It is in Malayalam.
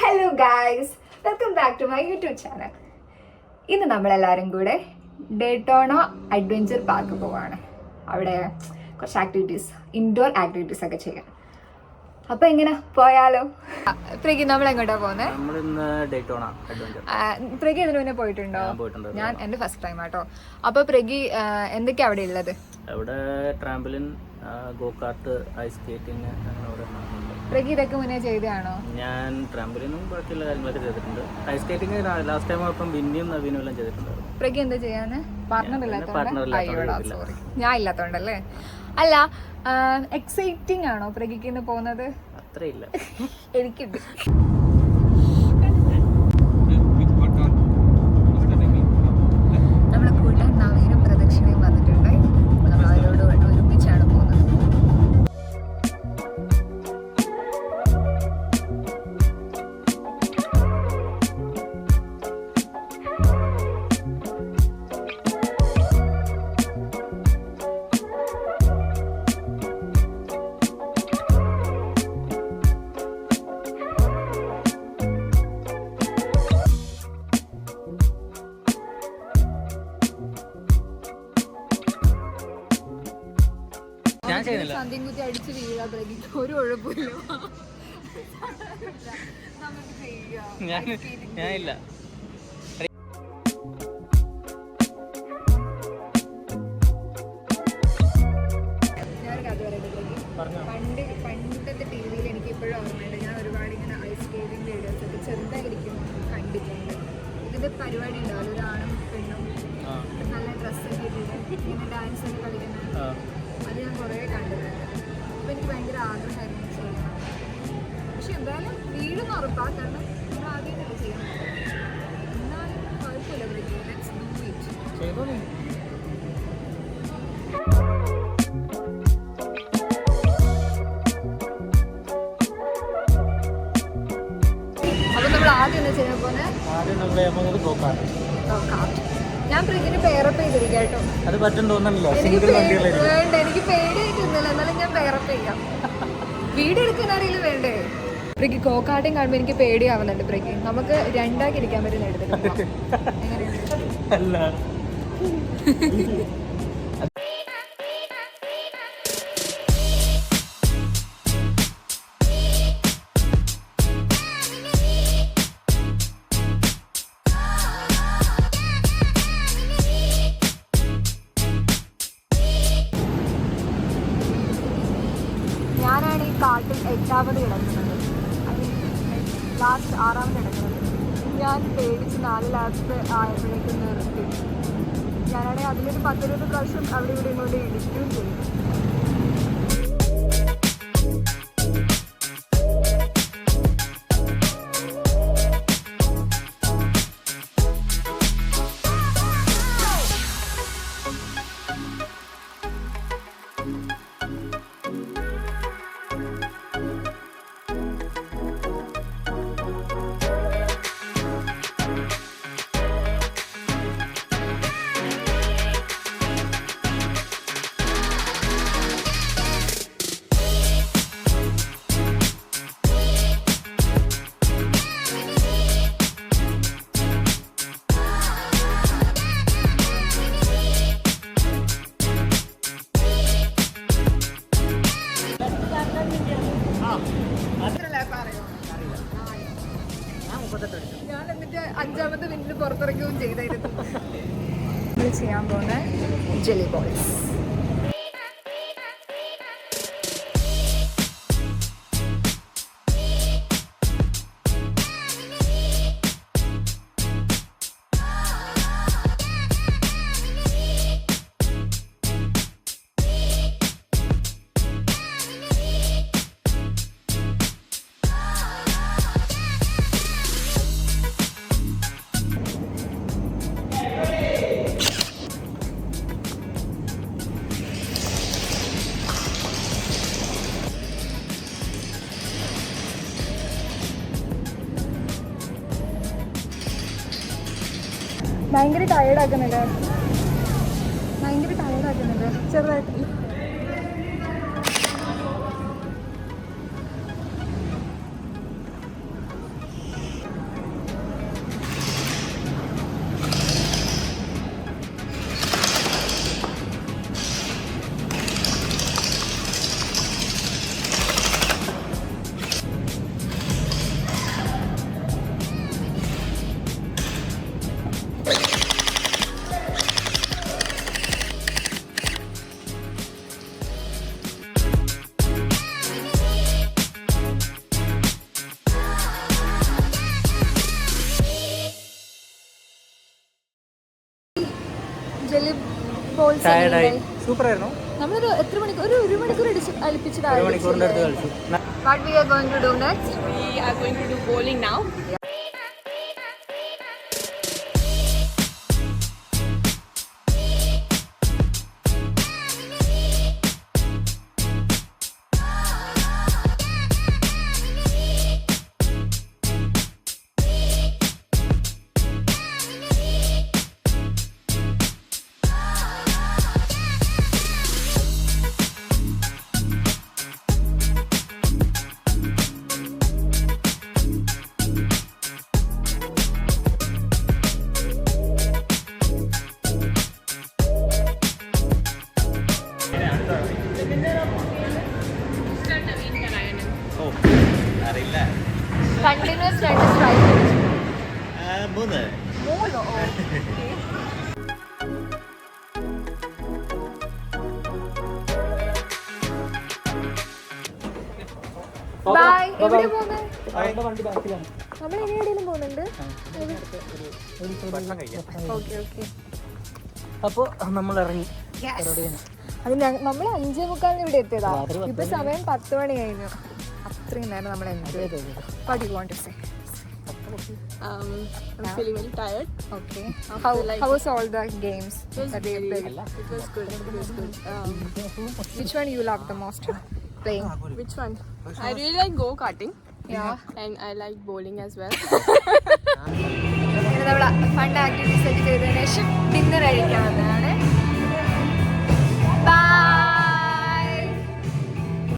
Hello guys, welcome back to my YouTube channel. ഇന്ന് നമ്മളെല്ലാവരും കൂടെ ഡേറ്റോണ അഡ്വഞ്ചർ പാർക്ക് പോവാണ്. അവിടെ കുറച്ച് ആക്ടിവിറ്റീസ്, ഇൻഡോർ ആക്ടിവിറ്റീസ് ഒക്കെ ചെയ്യാം. അപ്പൊ എങ്ങനെ പോയാലോ? പ്രഗി, നമ്മൾ എങ്ങോട്ടാ പോകുന്നത്? പ്രഗി ഇതിനു മുന്നേ പോയിട്ടുണ്ടോ? ഞാൻ എന്റെ ഫസ്റ്റ് ടൈം ആട്ടോ. അപ്പൊ പ്രഗി, എന്തൊക്കെയാ അവിടെ ഉള്ളത്? അവിടെ ട്രാംബലിൻ, ഗോകാർട്ട്, ഐസ് സ്കേറ്റിംഗ്. പ്രഗി ഇതൊക്കെ മുന്നേ ചെയ്തതാണോ? ഞാൻ ട്രാംബലിനും ബാക്കിയുള്ള കാര്യങ്ങളൊക്കെ ചെയ്തിട്ടുണ്ട്. ഐസ് സ്കേറ്റിംഗ് ലാസ്റ്റ് ടൈം അപ്പം ബിന്നിയും നവീനും എല്ലാം ചെയ്തിട്ടുണ്ടായിരുന്നു. പ്രഗി എന്താ ചെയ്യാന്? പാർട്ട്ണർ ഇല്ലാത്തോണ്ട്? സോറി, ഞാൻ ഇല്ലാത്തോണ്ടല്ലേ. അല്ല, എക്സൈറ്റിംഗ് ആണോ പ്രഗിക്ക് ഇന്ന് പോകുന്നത്? അത്രയില്ല, എനിക്കുണ്ട്. നമ്മളെ കൂട്ടാൻ നവീനും പ്രദക്ഷിണയും വന്നിട്ടുണ്ട്. നമ്മൾ അവരോട് ഒരുമിച്ചാണ് പോകുന്നത്. സന്ധ്യം കുത്തി അടിച്ച് വീഴാ പ്രഗിക്ക് ഒരു കുഴപ്പമില്ല. നമുക്ക് ചെയ്യാം. ഞാനില്ല. ഞാനൊരു കഥ പറയട്ടെ പ്രഗി. പണ്ടത്തെ ടി വിയിൽ എനിക്ക് ഇപ്പോഴും ഓർമ്മയുണ്ട്. ഞാൻ ഒരുപാട് ഇങ്ങനെ ഐസ് സ്കേറ്റിംഗ് വീഡിയോസ് ഒക്കെ ചെറുതായിരിക്കും കണ്ടിട്ടുണ്ട്. ഇതിന്റെ പരിപാടി ഉണ്ടാവില്ല, ഒരാണും പെണ്ണും നല്ല ഡ്രസ്സൊക്കെ ഇട്ടിട്ട് ഇങ്ങനെ ഡാൻസ് ഒക്കെ കളിക്കുന്നത്. അത് ഞാൻ കുറേ കണ്ടിട്ടുണ്ട്. അപ്പോൾ എനിക്ക് ഭയങ്കര ആഗ്രഹമായിരുന്നു ചെയ്യണം. പക്ഷെ എന്തായാലും വീടൊന്നും ഉറപ്പാണ്, കാരണം നമ്മൾ ആദ്യം തന്നെ ചെയ്യണം. എന്നാലും കുഴപ്പമില്ല പ്രഗി, ലെറ്റ്സ് ഡു ഇറ്റ്. അപ്പോൾ നമ്മൾ ആദ്യം എന്താ ചെയ്യാൻ പോകുന്നത്? ഗോകാർട്ട്. ഞാൻ പ്രഗിന് പേറപ്പ് ചെയ്തിരിക്കാം കേട്ടോ. അത് പറ്റുന്നുണ്ടോ? വേണ്ട, എനിക്ക് പേടിയായിട്ടൊന്നുമില്ല, എന്നാലും ഞാൻ പേറപ്പ് ചെയ്യാം. വീഡിയോ എടുക്കാൻ ആരെങ്കിലും വേണ്ടേ? പ്രഗി, ഗോകാർട്ടും കാണുമ്പോൾ എനിക്ക് പേടിയാവുന്നുണ്ട് പ്രഗി. നമുക്ക് രണ്ടാക്കി ഇരിക്കാൻ പറ്റുന്ന എടുത്തിട്ട് അല്ല. ഞാനാണ് ഈ കാട്ടിൽ 8ാമത് കിടക്കുന്നത്, ലാസ്റ്റ് 6ാമത് കിടക്കുന്നത്. ഞാൻ പേടിച്ച് 4 ലാപ്സ് ആയപ്പോഴേക്കും നിർത്തി. ഞാനാണെങ്കിൽ അതിലൊരു 10-20 പ്രാവശ്യം അവിടെ ഇവിടെ ഇങ്ങോട്ട് ഇടിക്കുകയും ചെയ്തു. ഞാൻ എന്നിട്ട് 5ാമത്തെ മിനിറ്റിൽ പുറത്തിറക്കുകയും ചെയ്തായിരുന്നു. നമ്മൾ ചെയ്യാൻ പോകുന്ന ജെല്ലി ബോൾസ്. ഭയങ്കര ടയർഡാക്കുന്നില്ല, ചെറുതായിട്ട്. Jelly balls ടയർഡായി. സൂപ്പർ ആയിരുന്നു. നമ്മളൊരു എത്ര മണിക്കൂർ ഒരു മണിക്കൂർ അടുപ്പിച്ചിട്ട് ഒരു മണിക്കൂറിൻ്റെ അടുത്ത് കളിച്ചു. What we are going to do next? We are going to do bowling now. Continuous 2 strike. 3. മൂന്നോ? ബൈ. എവിടെ പോകുന്നത്? വണ്ടി ബാക്കിലാണ്. നമ്മൾ ഇനി എവിടെയെങ്കിലും പോകുന്നുണ്ട്? Okay okay. അപ്പോൾ നമ്മൾ ഇറങ്ങി. അത് നമ്മൾ 5:45 ഇവിടെ എത്തിയതാ. ഇപ്പൊ സമയം 10 മണി കഴിഞ്ഞു. അത്രയും നേരം നമ്മൾ എൻജോയ് ചെയ്തു. What do you want to say? I'm feeling very tired. Okay. How was all the games that they played? It was good. It was good. Which one you love the most playing? Which one? I really like go-karting. Yeah. And I like bowling as well. നമ്മൾ ഫണ്ട് ആക്ടിവിറ്റീസ് ഒക്കെ ചെയ്തതിനു ശേഷം ഡിന്നർ കഴിക്കാൻ വന്നതാണ്.